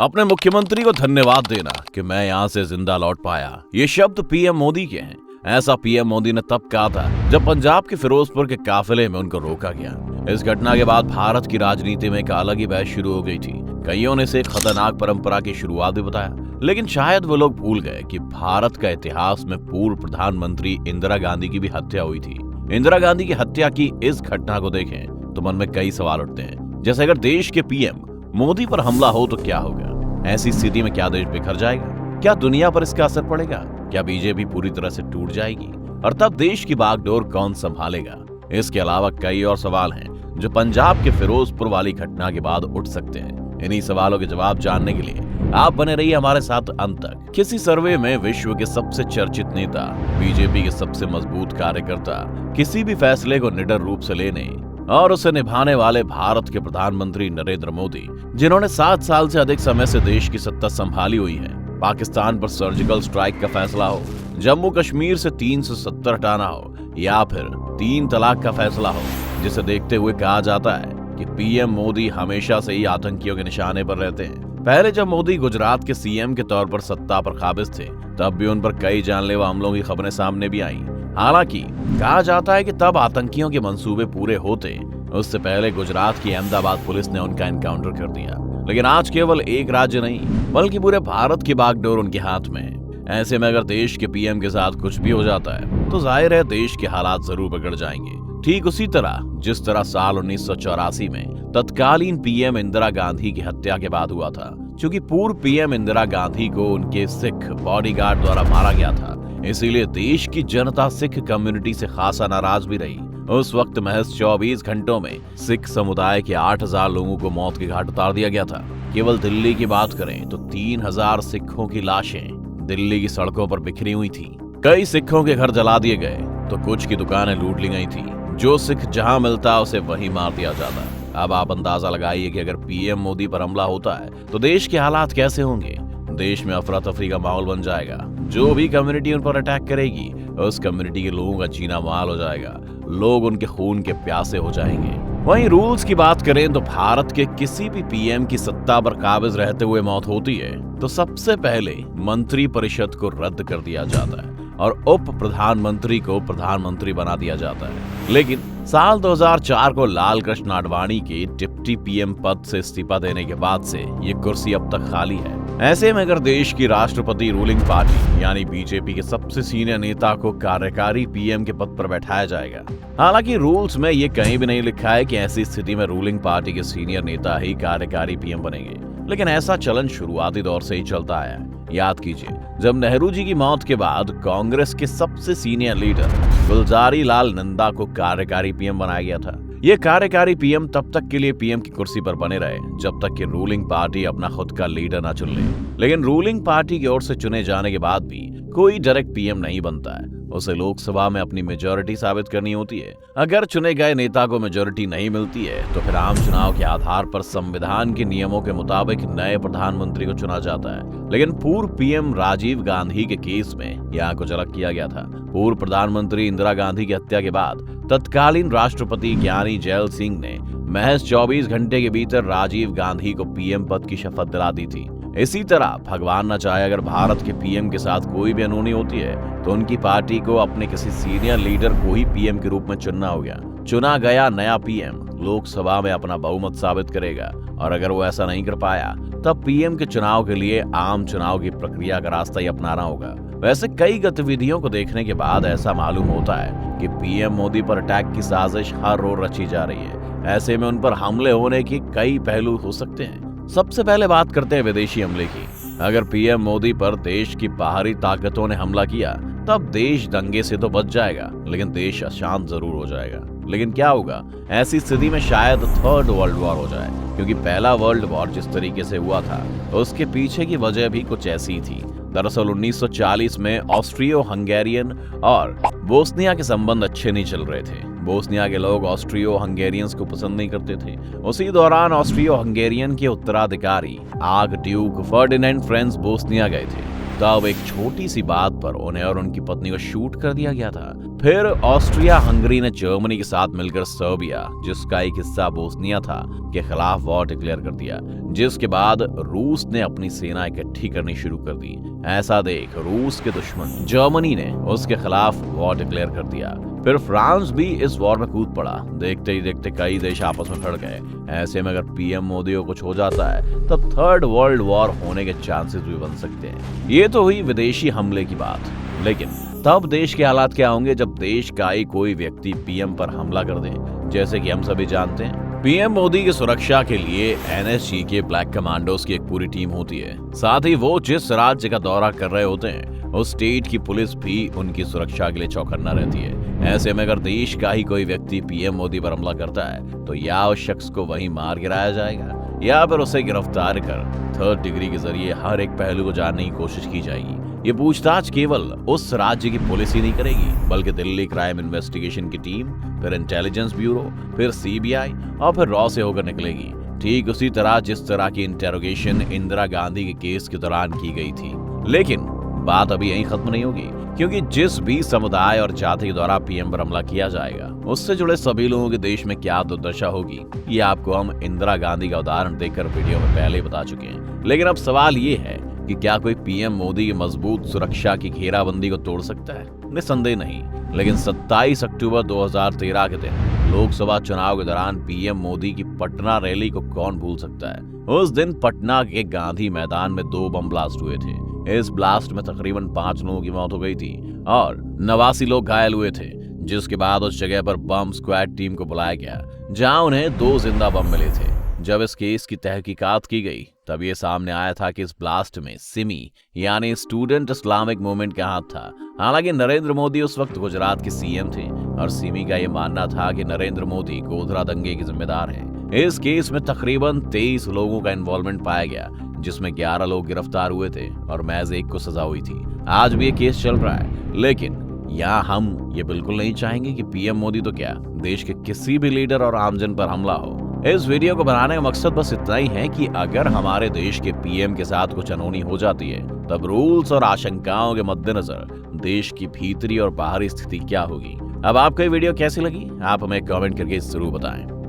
अपने मुख्यमंत्री को धन्यवाद देना कि मैं यहाँ से जिंदा लौट पाया। ये शब्द पीएम मोदी के हैं। ऐसा पीएम मोदी ने तब कहा था जब पंजाब के फिरोजपुर के काफिले में उनको रोका गया। इस घटना के बाद भारत की राजनीति में एक अलग ही बहस शुरू हो गई थी। कईयों ने इसे एक खतरनाक परंपरा की शुरुआत भी बताया, लेकिन शायद वो लोग भूल गए कि भारत का इतिहास में पूर्व प्रधानमंत्री इंदिरा गांधी की भी हत्या हुई थी। इंदिरा गांधी की हत्या की इस घटना को देखें तो मन में कई सवाल उठते हैं, जैसे अगर देश के पीएम मोदी पर हमला हो तो क्या होगा? ऐसी स्थिति में क्या देश बिखर जाएगा? क्या दुनिया पर इसका असर पड़ेगा? क्या बीजेपी पूरी तरह से टूट जाएगी? और तब देश की बागडोर कौन संभालेगा? इसके अलावा कई और सवाल हैं जो पंजाब के फिरोजपुर वाली घटना के बाद उठ सकते हैं। इन्हीं सवालों के जवाब जानने के लिए आप बने रहिए हमारे साथ अंत तक। किसी सर्वे में विश्व के सबसे चर्चित नेता, बीजेपी के सबसे मजबूत कार्यकर्ता, किसी भी फैसले को निडर रूप से लेने और उसे निभाने वाले भारत के प्रधानमंत्री नरेंद्र मोदी, जिन्होंने 7 साल से अधिक समय से देश की सत्ता संभाली हुई है। पाकिस्तान पर सर्जिकल स्ट्राइक का फैसला हो, जम्मू कश्मीर से 370 हटाना हो या फिर 3 तलाक का फैसला हो, जिसे देखते हुए कहा जाता है कि पीएम मोदी हमेशा से ही आतंकियों के निशाने पर रहते हैं। पहले जब मोदी गुजरात के सीएम के तौर पर सत्ता पर काबिज थे, तब भी उन पर कई जानलेवा हमलों की खबरें सामने भी आईं। हालांकि कहा जाता है कि तब आतंकियों के मंसूबे पूरे होते उससे पहले गुजरात की अहमदाबाद पुलिस ने उनका एनकाउंटर कर दिया। लेकिन आज केवल एक राज्य नहीं बल्कि पूरे भारत की बागडोर उनके हाथ में है। ऐसे में अगर देश के पीएम के साथ कुछ भी हो जाता है तो जाहिर है देश के हालात जरूर बिगड़ जाएंगे। ठीक उसी तरह जिस तरह साल 1984 में तत्कालीन पीएम इंदिरा गांधी की हत्या के बाद हुआ था। क्योंकि पूर्व पीएम इंदिरा गांधी को उनके सिख बॉडीगार्ड द्वारा मारा गया था, इसीलिए देश की जनता सिख कम्युनिटी से खासा नाराज भी रही। उस वक्त महज 24 घंटों में सिख समुदाय के 8000 लोगों को मौत के घाट उतार दिया गया था। केवल दिल्ली की बात करें तो 3000 सिखों की लाशें दिल्ली की सड़कों पर बिखरी हुई थी। कई सिखों के घर जला दिए गए तो कुछ की दुकानें लूट ली गई थी। जो सिख जहां मिलता उसे वहीं मार दिया जाता। अब आप अंदाजा लगाइए कि अगर पीएम मोदी पर हमला होता है तो देश के हालात कैसे होंगे। देश में अफरा तफरी का माहौल बन जाएगा। जो भी कम्युनिटी उन पर अटैक करेगी उस कम्युनिटी के लोगों का जीना मुहाल हो जाएगा। लोग उनके खून के प्यासे हो जाएंगे। वहीं रूल्स की बात करें तो भारत के किसी भी पीएम की सत्ता पर काबिज रहते हुए मौत होती है तो सबसे पहले मंत्री परिषद को रद्द कर दिया जाता है और उप प्रधानमंत्री को प्रधानमंत्री बना दिया जाता है। लेकिन साल 2004 को लाल कृष्ण आडवाणी के डिप्टी पीएम पद से इस्तीफा देने के बाद से ये कुर्सी अब तक खाली है। ऐसे में अगर देश की राष्ट्रपति रूलिंग पार्टी यानी बीजेपी के सबसे सीनियर नेता को कार्यकारी पीएम के पद पर बैठाया जाएगा। हालांकि रूल्स में ये कहीं भी नहीं लिखा है कि ऐसी स्थिति में रूलिंग पार्टी के सीनियर नेता ही कार्यकारी पीएम बनेंगे, लेकिन ऐसा चलन शुरुआती दौर से ही चलता आया है। याद कीजिए, जब नेहरू जी की मौत के बाद कांग्रेस के सबसे सीनियर लीडर गुलजारी लाल नंदा को कार्यकारी पीएम बनाया गया था। ये कार्यकारी पीएम तब तक के लिए पीएम की कुर्सी पर बने रहे जब तक कि रूलिंग पार्टी अपना खुद का लीडर ना चुन ले। लेकिन रूलिंग पार्टी की ओर से चुने जाने के बाद भी कोई डायरेक्ट पीएम नहीं बनता है। उसे लोकसभा में अपनी मेजॉरिटी साबित करनी होती है। अगर चुने गए नेता को मेजॉरिटी नहीं मिलती है तो फिर आम चुनाव के आधार पर संविधान के नियमों के मुताबिक नए प्रधानमंत्री को चुना जाता है। लेकिन पूर्व पीएम राजीव गांधी के केस में यहाँ कुछ अलग किया गया था। पूर्व प्रधानमंत्री इंदिरा गांधी की हत्या के बाद तत्कालीन राष्ट्रपति ज्ञानी जैल सिंह ने महज 24 घंटे के भीतर राजीव गांधी को पीएम पद की शपथ दिला दी थी। इसी तरह भगवान न चाहे अगर भारत के पीएम के साथ कोई भी अनहोनी होती है तो उनकी पार्टी को अपने किसी सीनियर लीडर को ही पीएम के रूप में चुनना होगा। चुना गया नया पीएम लोकसभा में अपना बहुमत साबित करेगा और अगर वो ऐसा नहीं कर पाया तब पीएम के चुनाव के लिए आम चुनाव की प्रक्रिया का रास्ता ही अपनाना होगा। वैसे कई गतिविधियों को देखने के बाद ऐसा मालूम होता है कि पीएम मोदी पर अटैक की साजिश हर रोज रची जा रही है। ऐसे में उन पर हमले होने के कई पहलू हो सकते हैं। सबसे पहले बात करते हैं विदेशी हमले की। अगर पीएम मोदी पर देश की बाहरी ताकतों ने हमला किया तब देश दंगे से तो बच जाएगा, लेकिन देश अशांत जरूर हो जाएगा। लेकिन क्या होगा? ऐसी स्थिति में शायद थर्ड वर्ल्ड वॉर हो जाए, क्योंकि पहला वर्ल्ड वॉर जिस तरीके से हुआ था उसके पीछे की वजह भी कुछ ऐसी थी। दरअसल 1940 में ऑस्ट्रियो हंगेरियन और बोस्निया के संबंध अच्छे नहीं चल रहे थे। बोस्निया के लोग ऑस्ट्रियो हंगेरियंस को पसंद नहीं करते थे। उसी दौरान ऑस्ट्रियो हंगेरियन के उत्तराधिकारी arc Duke Ferdinand French Bosnia गए थे। तब एक छोटी सी बात पर उन्हें और उनकी पत्नी को शूट कर दिया गया था। फिर ऑस्ट्रिया हंगरी ने जर्मनी के साथ मिलकर सर्बिया, जिसका एक हिस्सा बोस्निया था, के खिलाफ वॉर डिक्लेयर कर दिया, जिसके बाद रूस ने अपनी सेना इकट्ठी करनी शुरू कर दी। ऐसा देख रूस के दुश्मन जर्मनी ने उसके खिलाफ वॉर डिक्लेयर कर दिया। फिर फ्रांस भी इस वॉर में कूद पड़ा। देखते ही देखते कई देश आपस में भिड़ गए। ऐसे में अगर पीएम मोदी को कुछ हो जाता है तब थर्ड वर्ल्ड वॉर होने के चांसेस भी बन सकते हैं। ये तो हुई विदेशी हमले की बात, लेकिन तब देश के हालात क्या होंगे जब देश का ही कोई व्यक्ति पीएम पर हमला कर दे। जैसे कि हम सभी जानते हैं, पीएम मोदी की सुरक्षा के लिए एनएसजी के ब्लैक कमांडोज की एक पूरी टीम होती है। साथ ही वो जिस राज्य का दौरा कर रहे होते हैं उस स्टेट की पुलिस भी उनकी सुरक्षा के लिए चौकन्ना रहती है। ऐसे में अगर देश का ही कोई व्यक्ति पीएम मोदी पर हमला करता है तो या उस शख्स को वहीं मार गिराया जाएगा या फिर उसे गिरफ्तार कर थर्ड डिग्री के जरिए हर एक पहलू को जानने की कोशिश की जाएगी। ये पूछताछ केवल उस राज्य की पुलिस ही नहीं करेगी, बल्कि दिल्ली क्राइम इन्वेस्टिगेशन की टीम, फिर इंटेलिजेंस ब्यूरो, फिर सीबीआई और फिर रॉ से होकर निकलेगी। ठीक उसी तरह जिस तरह की इंटेरोगेशन इंदिरा गांधी के केस के दौरान की गई थी। लेकिन बात अभी यहीं खत्म नहीं होगी, क्योंकि जिस भी समुदाय और जाति के द्वारा पीएम पर हमला किया जाएगा उससे जुड़े सभी लोगों के देश में क्या दुर्दशा होगी, ये आपको हम इंदिरा गांधी का उदाहरण देकर वीडियो में पहले ही बता चुके हैं। लेकिन अब सवाल ये है कि क्या कोई पीएम मोदी की मजबूत सुरक्षा की घेराबंदी को तोड़ सकता है? निस्संदेह नहीं, लेकिन 27 अक्टूबर 2013 के दिन लोकसभा चुनाव के दौरान पीएम मोदी की पटना रैली को कौन भूल सकता है। उस दिन पटना के गांधी मैदान में 2 बम ब्लास्ट हुए थे। इस ब्लास्ट में तकरीबन 5 लोगों की मौत हो गई थी और 89 लोग घायल हुए थे, जिसके बाद उस जगह पर बम स्क्वाड टीम को बुलाया गया, जहां उन्हें 2 जिंदा बम मिले थे। जब इस केस की तहकीकात की गई तब ये सामने आया था कि इस ब्लास्ट में सिमी यानी स्टूडेंट इस्लामिक मूवमेंट का हाथ था। हालांकि नरेंद्र मोदी उस वक्त गुजरात के सीएम थे और सिमी का ये मानना था कि नरेंद्र मोदी गोधरा दंगे के जिम्मेदार हैं। इस केस में तकरीबन 23 लोगों का इन्वॉल्वमेंट पाया गया, जिसमें 11 लोग गिरफ्तार हुए थे और महज 1 को सजा हुई थी। आज भी ये केस चल रहा है, लेकिन यहाँ हम ये बिल्कुल नहीं चाहेंगे कि पीएम मोदी तो क्या देश के किसी भी लीडर और आमजन पर हमला हो। इस वीडियो को बनाने का मकसद बस इतना ही है कि अगर हमारे देश के पीएम के साथ कुछ अनहोनी हो जाती है तब रूल्स और आशंकाओं के मद्देनजर देश की भीतरी और बाहरी स्थिति क्या होगी। अब आपको ये वीडियो कैसी लगी आप हमें कमेंट करके जरूर बताएं।